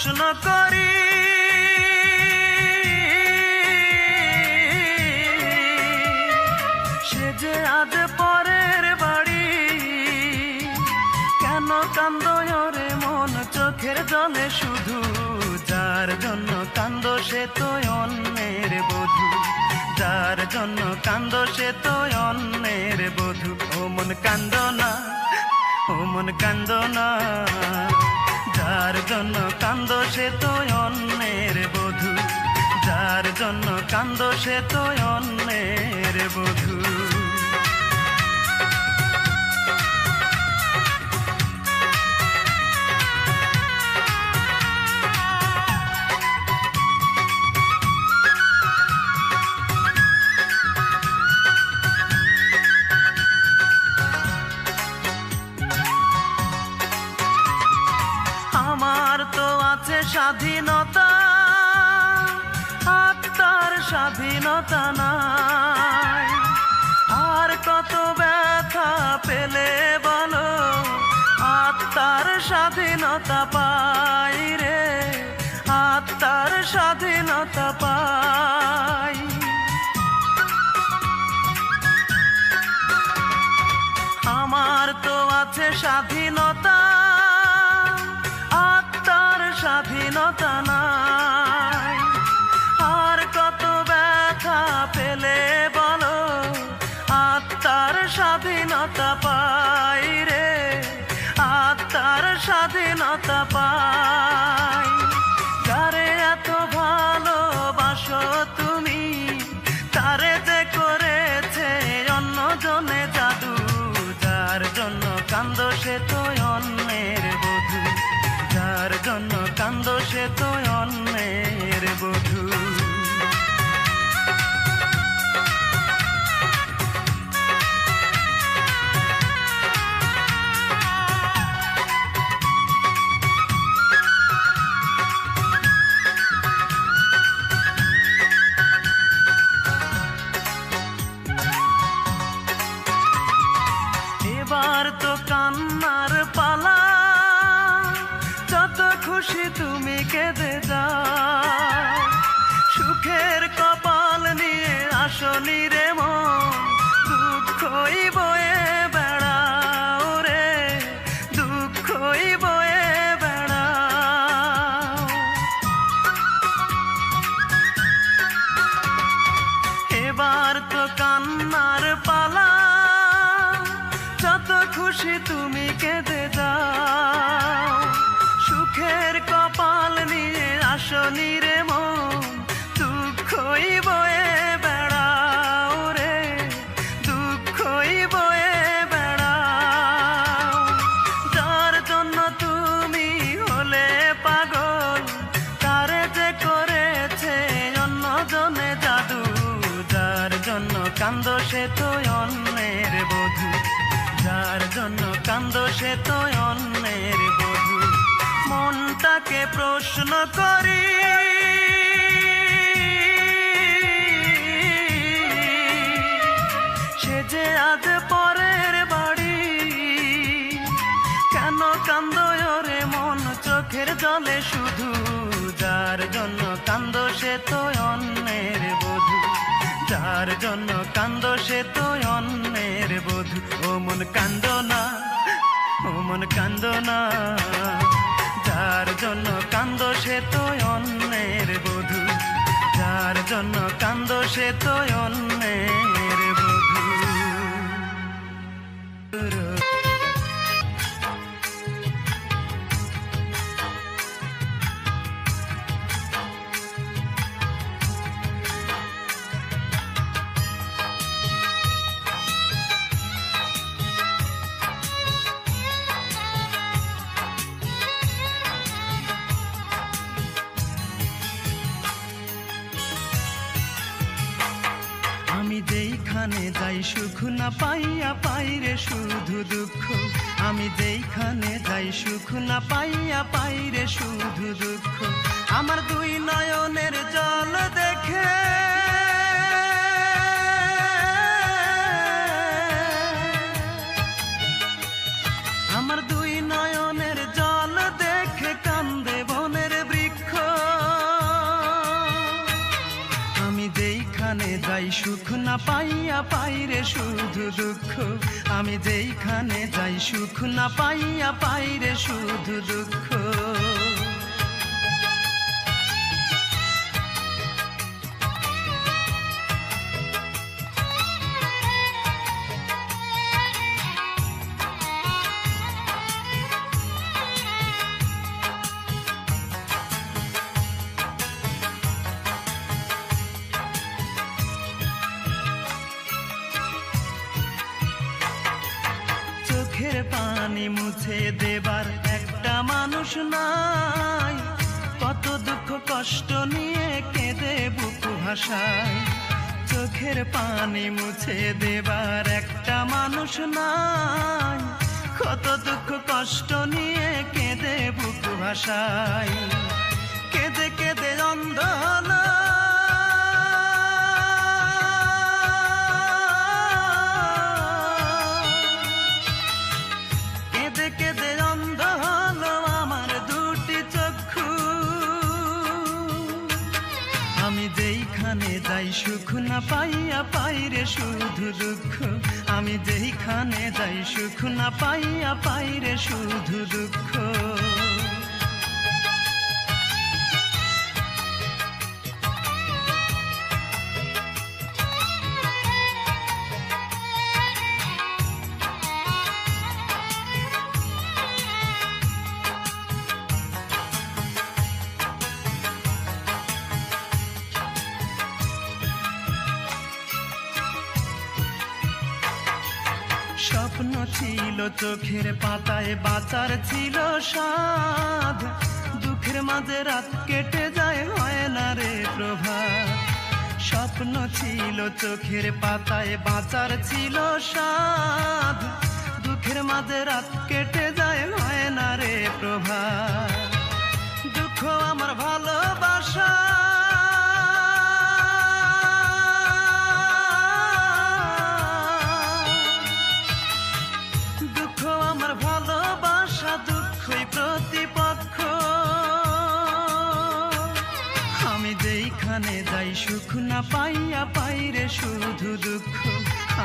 প্রশ্ন করি, সে যে আজ পরের বাড়ি, কেন কান্দো রে মন চোখের জলে শুধু? যার জন্য কান্দো সে তো অন্যের বধূ, যার জন্য কান্দো সে তো অন্যের বধূ। ও মন কান্দো না, ও মন কান্দো না, যার জন্য কান্দো সে তো অন্যের বধূ, যার জন্য কান্দো সে তো অন্যের বধূ। আমার তো আছে স্বাধীনতা, আত্মার স্বাধীনতা নাই। আর কত ব্যথা পেলে বলো, আত্মার স্বাধীনতা পাই রে, আত্মার স্বাধীনতা পাই। আমার তো আছে স্বাধীনতা, আত্মার স্বাধীনতা নাই। আর কত ব্যথা পেলে বলো, আত্মার স্বাধীনতা পাই রে, আত্মার স্বাধীনতা পাই। যারে এত ভালোবাসো তুমি, তারে যে করেছে অন্যজনে জাদু। যার জন্য কান্দো সে তো অন্যের বধূ, যার জন্য কান্দো সে তো অন্যের বধূ। এবার তো কান্নার পালা, যত খুশি তুমি কেঁদে যাও। সুখের কপাল নিয়ে আসনি রে মন, দুঃখই বয়ে বেড়াও রে, দুঃখই বয়ে বেড়াও। এবার তো কান্নার পালা, যত খুশি তুমি কেঁদে যাও। সুখের কপাল নিয়ে আসনি রে মন, দুঃখই বয়ে বেড়াও রে, দুঃখই বয়ে বেড়াও। যার জন্য তুমি হলে পাগল, তারে যে করেছে অন্যজনে জাদু। যার জন্য কান্দো সে তো অন্যের বধূ, যার জন্য কান্দো সে তো অন্যের বধূ। মনটাকে প্রশ্ন করি, সে যে আজ পরের বাড়ি, কেন কান্দো রে মন চোখের জলে শুধু? যার জন্য কান্দো সে তো অন্যের বধূ, যার জন্য কান্দো সে তো অন্যের বধূ। ও মন কান্দো না, ও মন কান্দো না, যার জন্য কান্দো সে তো অন্যের বধূ, যার জন্য কান্দো সে তো অন্যের বধূ। আমি যেইখানে যাই সুখ না পাইয়া পাই রে শুধু দুঃখ, আমি যেইখানে যাই সুখ না পাইয়া পাই রে শুধু দুঃখ। আমার দুই নয়নের জল দেখে আমার দুই নয়নের জল দেখে কান্দে বনের বৃক্ষ। যাই সুখ না পাইয়া পাই রে শুধু দুঃখ, আমি যেইখানে যাই সুখ না পাইয়া পাই রে শুধু দুঃখ। চোখের পানি মুছে দেবার একটা মানুষ নাই, কত দুঃখ কষ্ট নিয়ে কেঁদে বুক ভাসায়। চোখের পানি মুছে দেবার একটা মানুষ নাই, কত দুঃখ কষ্ট নিয়ে কেঁদে বুক ভাসায়। কেঁদে কেঁদে অন্ধ হলো কেঁদে অন্ধ হলো আমার দুটি চক্ষু, আমি যেইখানে যাই সুখ না পাইয়া পাই রে শুধু দুঃখ, আমি যেইখানে যাই সুখ না পাইয়া পাই রে শুধু দুঃখ। স্বপ্ন ছিল চোখের পাতায় বাঁচার ছিল স্বাদ, দুঃখের মাঝে রাত কেটে যায় হয় না রে প্রভাত। স্বপ্ন ছিল চোখের পাতায় বাঁচার ছিল স্বাদ, দুঃখের মাঝে রাত কেটে যায় হয় না রে প্রভাত। দুঃখ আমার ভালোবাসা দুঃখই প্রতিপক্ষ, আমি যেইখানে যাই সুখ না পাইয়া পাই রে শুধু দুঃখ,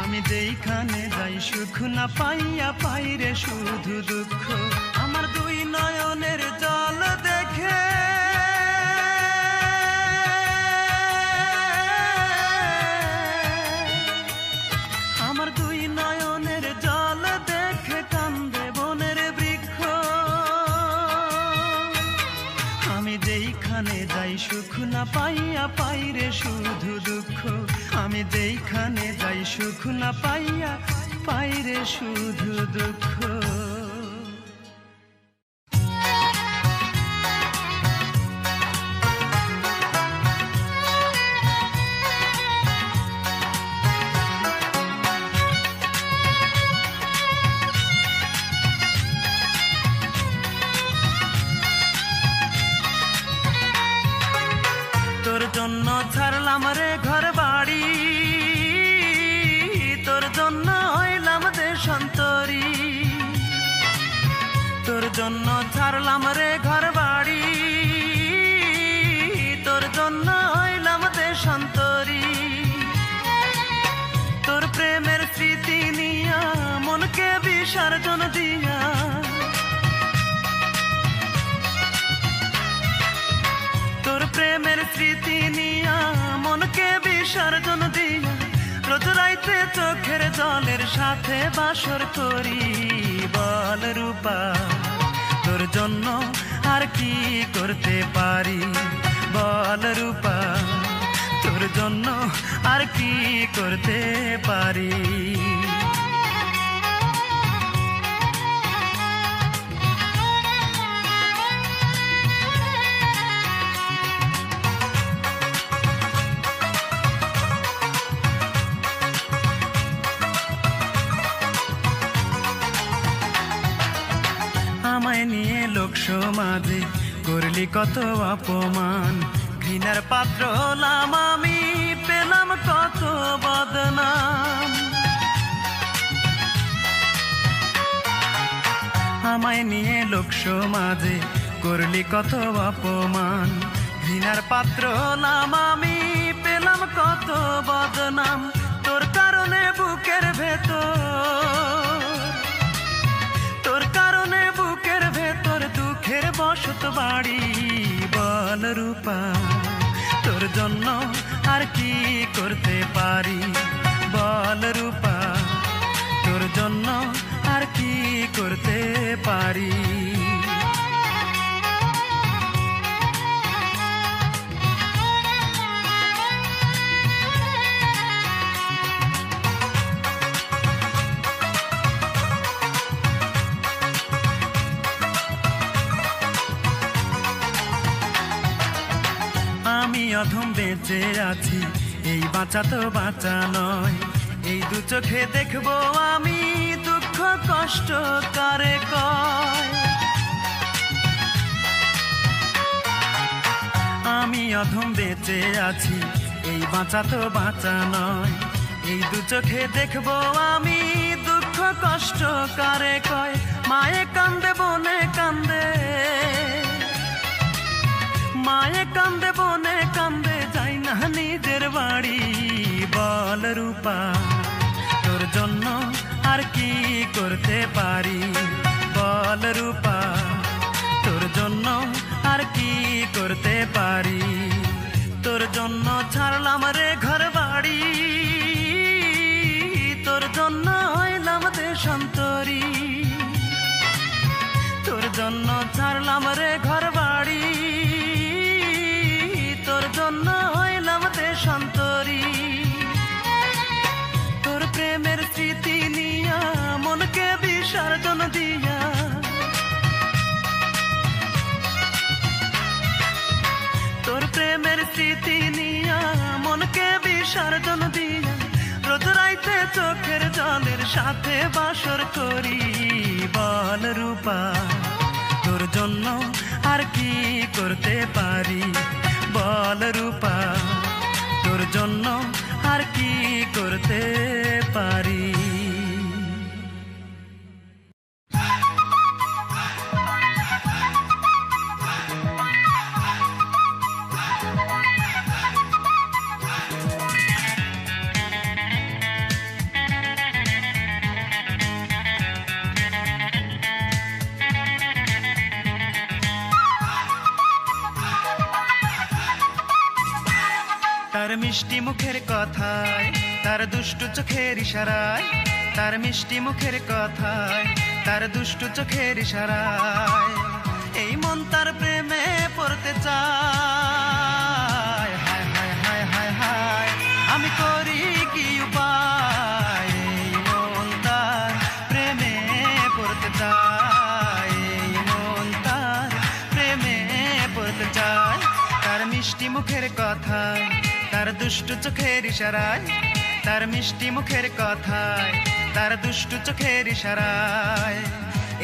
আমি যেইখানে যাই সুখ না পাইয়া পাই রে শুধু দুঃখ। আমার দুই নয়নের জল দেখে আমার দুই নয়নের জল দেখে কান্দে বনের বৃক্ষ, আমি যেইখানে যাই সুখ না পাইয়া পাই রে শুধু দুঃখ, আমি যেইখানে যাই সুখ না পাইয়া পাই রে শুধু দুঃখ। তোর জন্য ছাড়লাম রে ঘর বাড়ি, তোর জন্য হইলাম দেশান্তরী। তোর জন্য ছাড়লাম রে ঘর বাড়ি, তোর জন্য হইলাম দেশান্তরী। তোর প্রেমের স্মৃতি নিয়া মনকে বিসর্জন দিয়া, তোর প্রেমের স্মৃতি নিয়া মনকে বিসর্জন দিয়া, রোজ রাইতে চোখের জলের সাথে বাসর করি। বল রূপা তোর জন্য আর কি করতে পারি, বল রূপা তোর জন্য আর কি করতে পারি। আমায় নিয়ে লোক সমাজে করলি কত অপমান, ঘৃণার পাত্র হলাম আমি, পেলাম কত বদনাম। আমায় নিয়ে লোক সমাজে করলি কত অপমান, ঘৃণার পাত্র হলাম আমি, পেলাম কত বদনাম তোর কারণে বুকের ভেতর, তোর কারণে বুকের ভেতর দুঃখের বসত বাড়ি। বল রূপা তোর জন্য আর কি করতে পারি, বল রূপা তোর জন্য আর কি করতে পারি। আমি অধম বেঁচে আছি, এই বাঁচা তো বাঁচা নয়, এই দু চোখে দেখবো আমি দুঃখ কষ্ট কারে কয়। আমি অধম বেঁচে আছি, এই বাঁচা তো বাঁচা নয়, এই দু চোখে দেখবো আমি দুঃখ কষ্ট কারে কয়। মায়ে কান্দে বনে কান্দে, মায়ে কান্দে বনে কান্দে যাই না নিজের বাড়ি। বল রূপা তোর জন্য আর কি করতে পারি, বল রূপা তোর জন্য আর কি করতে পারি। তোর জন্য ছাড়লাম রে ঘর বাড়ি, তোর জন্য হইলাম দেশান্তরী, তোর জন্য ছাড়লাম রে ঘর বাড়ি, তোর জন্য হইলাম দেশান্তরী। তোর প্রেমের স্মৃতি নিয়া মনকে বিসর্জন দিয়া, তোর প্রেমের স্মৃতি নিয়া মনকে বিসর্জন দিয়া, রোজ রাইতে চোখের জলের সাথে বাসর করি। বল রূপা তোর জন্য আর কি করতে পারি, বল রূপা তোর জন্য আর কি করতে পারি। তার মিষ্টি মুখের কথায়, তার দুষ্টু চোখের ইশারায়, তার মিষ্টি মুখের কথায়, তার দুষ্টু চোখের ইশারায় এই মন তার প্রেমে পড়তে চায়। হায় হায় হায় হায় হায় আমি করি কি উপায়, এই মন তার প্রেমে পড়তে চায়, এই মন তার প্রেমে পড়তে চায়। তার মিষ্টি মুখের কথায়, তার দুষ্টু চোখের ইশারায়, তার মিষ্টি মুখের কথায়, তার দুষ্টু চোখের ইশারায়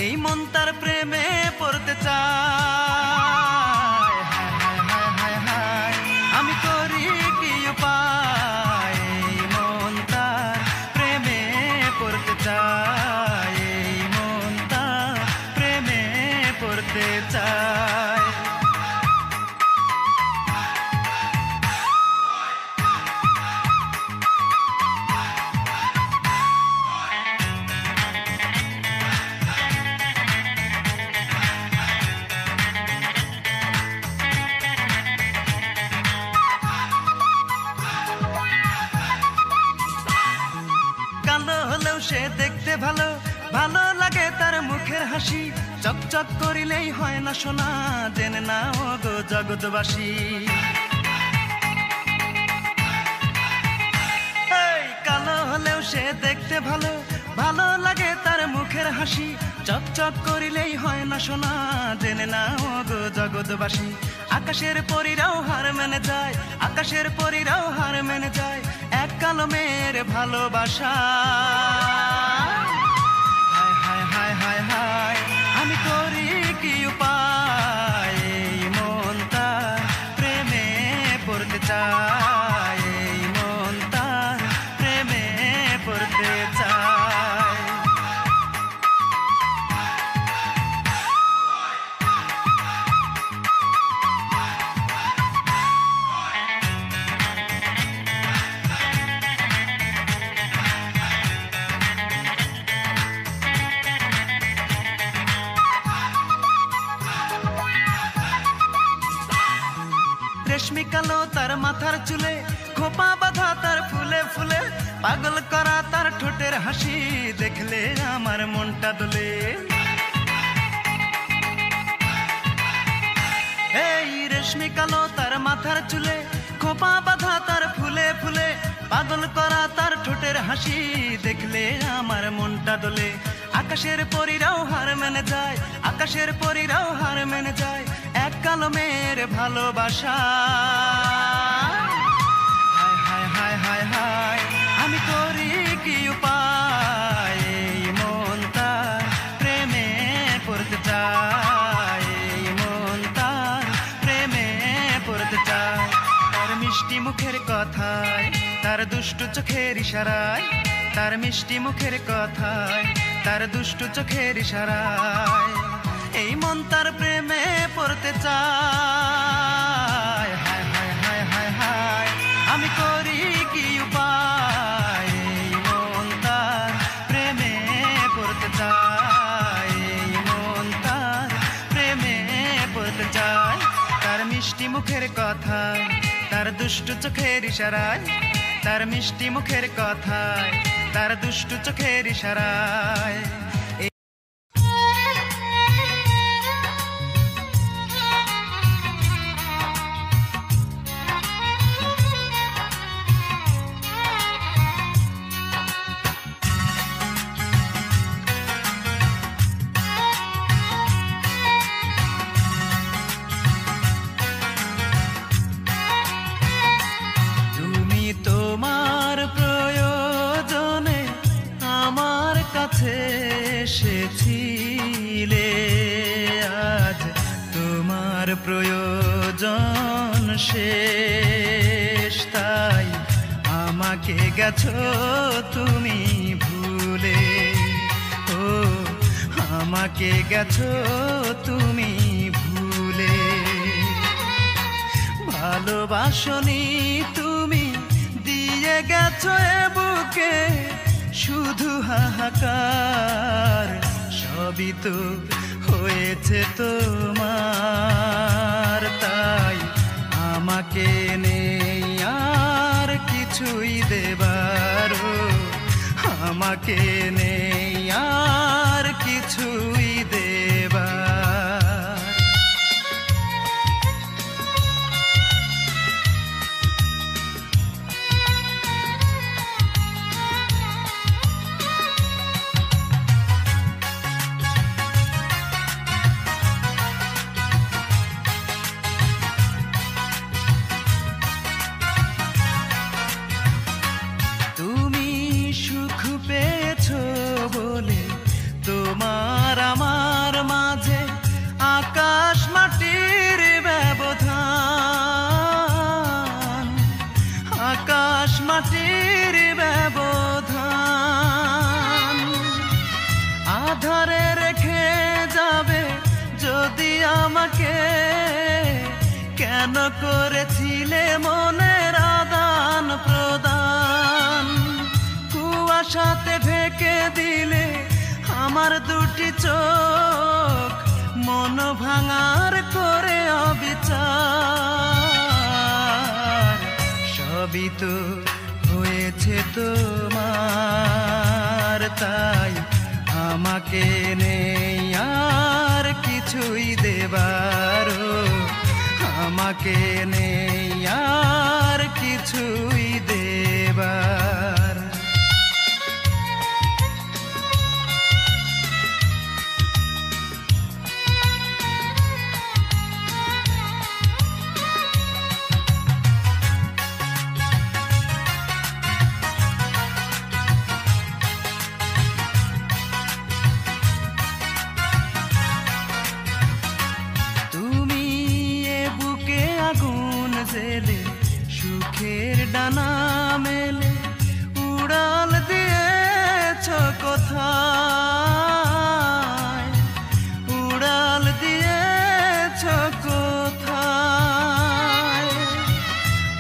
এই মন তার প্রেমে পড়তে চায়। হায় হায় হায় হায় আমি করি কি উপায়, এই মন তার প্রেমে পড়তে চায়, এই মন তার প্রেমে পড়তে চায়। সে দেখতে ভালো, ভালো লাগে তার মুখের হাসি, চকচক করিলেই হয় না সোনা, জেনে না ও গো জগৎবাসী। এই কালো হলেও সে দেখতে ভালো, ভালো লাগে তার মুখের হাসি, চকচক করিলেই হয় না সোনা, জেনে না ও গো জগৎবাসী। আকাশের পরীরাও হার মেনে যায়, আকাশের পরীরাও হার মেনে যায় এক কালো মেয়ের ভালোবাসা। হায় হায় হায় হায় হায় আমি করি কি উপায়, এই মন তার প্রেমে পড়তে চায়, এই মন তার প্রেমে পড়তে চায়। মাথার চুলে, খোপা বাঁধা তার ফুলে ফুলে, পাগল করা তার ঠোঁটের হাসি দেখলে আমার মনটা দোলে। এই রেশমি কালো তার মাথার চুলে, খোপা বাঁধা তার ফুলে ফুলে, পাগল করা তার ঠোঁটের হাসি দেখলে আমার মনটা দোলে। আকাশের পরীরাও হার মেনে যায়, আকাশের পরীরাও হার মেনে যায় এক কালো মেয়ের ভালোবাসা। হায় হায় হায় হায় হায়, আমি করি কি উপায়, এই মন তার প্রেমে পড়তে চায়, এই মন তার প্রেমে পড়তে চায়। তার মিষ্টি মুখের কথায়, তার দুষ্টু চোখের ইশারায়, তার মিষ্টি মুখের কথায়, তার দুষ্টু চোখের ইশারায় এই মন তার প্রেমে পড়তে চায়। হায় হায় হায় হায় হায়, আমি করি কি উপায়, এই মন তার প্রেমে পড়তে চায়, এই মন তার প্রেমে পড়তে চায়। তার মিষ্টি মুখের কথায়, তার দুষ্টু চোখের ইশারায়, তার মিষ্টি মুখের কথায়, তার দুষ্টু চোখের ইশারায়। তোমার প্রয়োজনে আমার কাছে এসেছিলে, আজ তোমার প্রয়োজন শেষ, তাই আমাকে গেছো তুমি ভুলে। ও আমাকে গেছো তুমি ভুলে। ভালোবাসনি তুমি, দিয়ে গেছো এ বুকে শুধু হাহাকার। সবই তো হয়েছে তোমার, তাই আমাকে নেই আর কিছুই দেবার। আমাকে নেই আর কিছুই দেবার। তোমার আমার মাঝে আকাশ মাটির ব্যবধান, আকাশ মাটির ব্যবধান। আধারে রেখে যাবে যদি আমাকে, কেন করেছিলে মনের আদান প্রদান। কুয়াশাতে ঢেকে দিলে আমার দুটি চোখ, মন ভাঙার করে অবিচার। সবই তো হয়েছে তোমার, তাই আমাকে নেই আর কিছুই দেবার। আমাকে নেই আর কিছুই দেবার। সুখের ডানা মেলে উড়াল দিয়েছ কোথায়, উড়াল দিয়েছ কোথায়।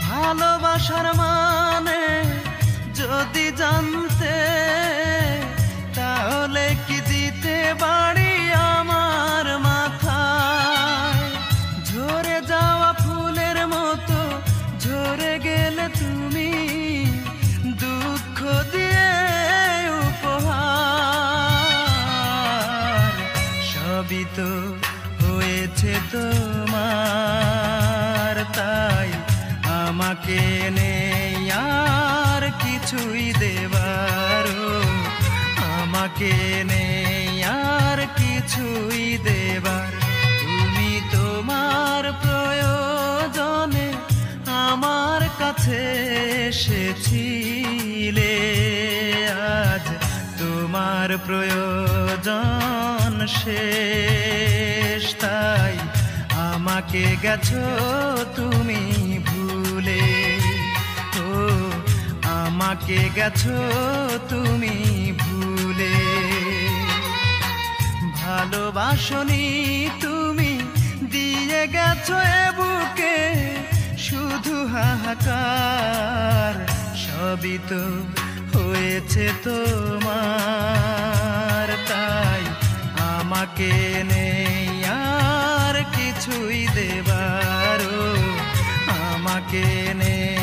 ভালোবাসার মানে যদি জানতে, তাহলে কি দিতে বাড়ি আমার মাথায়। ঝরে যাওয়া ফুলের মতো ঝরে সবই তো হয়েছে তোমার, তাই আমাকে নেই আর কিছুই দেবার, আমাকে নেই আর কিছুই দেবার। তুমি তোমার প্রয়োজনে আমার কাছে এসেছিলে, আজ তোমার প্রয়োজন শেষ, তাই আমাকে গেছো তুমি ভুলে। ও আমাকে গেছো তুমি ভুলে। ভালোবাসনি তুমি, দিয়ে গেছো এ বুকে শুধু হাহাকার, সবই তো হয়েছে তোমার, তাই আমাকে নেই আর কিছুই দেবার, আমাকে নেই